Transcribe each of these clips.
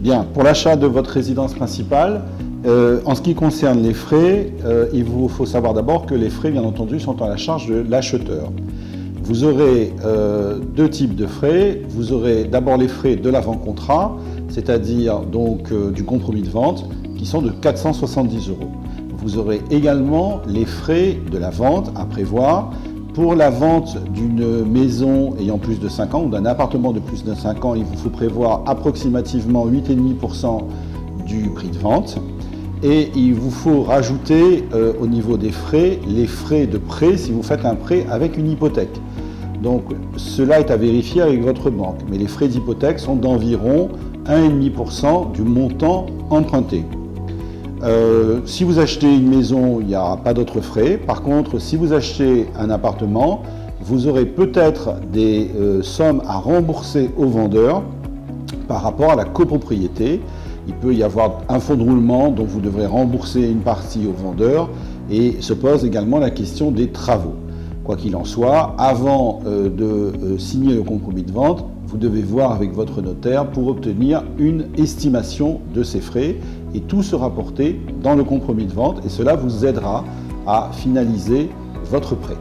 Bien, pour l'achat de votre résidence principale, en ce qui concerne les frais, il vous faut savoir d'abord que les frais, bien entendu, sont à la charge de l'acheteur. Vous aurez deux types de frais. Vous aurez d'abord les frais de l'avant-contrat, c'est-à-dire donc du compromis de vente, qui sont de 470 €. Vous aurez également les frais de la vente à prévoir. Pour la vente d'une maison ayant plus de 5 ans ou d'un appartement de plus de 5 ans, il vous faut prévoir approximativement 8,5% du prix de vente. Et il vous faut rajouter au niveau des frais, les frais de prêt si vous faites un prêt avec une hypothèque. Donc cela est à vérifier avec votre banque, mais les frais d'hypothèque sont d'environ 1,5% du montant emprunté. Si vous achetez une maison, il n'y aura pas d'autres frais. Par contre, si vous achetez un appartement, vous aurez peut-être des sommes à rembourser au vendeur par rapport à la copropriété. Il peut y avoir un fonds de roulement dont vous devrez rembourser une partie au vendeur, et se pose également la question des travaux. Quoi qu'il en soit, avant de signer le compromis de vente, vous devez voir avec votre notaire pour obtenir une estimation de ces frais, et tout sera porté dans le compromis de vente, et cela vous aidera à finaliser votre prêt.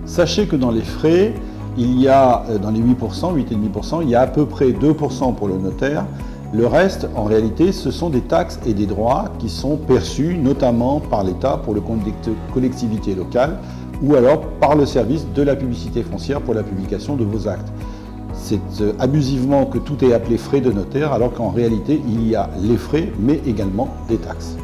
Sachez que dans les frais, il y a dans les 8%, 8,5%, il y a à peu près 2% pour le notaire. Le reste, en réalité, ce sont des taxes et des droits qui sont perçus notamment par l'État pour le compte des collectivités locales, ou alors par le service de la publicité foncière pour la publication de vos actes. C'est abusivement que tout est appelé frais de notaire, alors qu'en réalité, il y a les frais, mais également des taxes.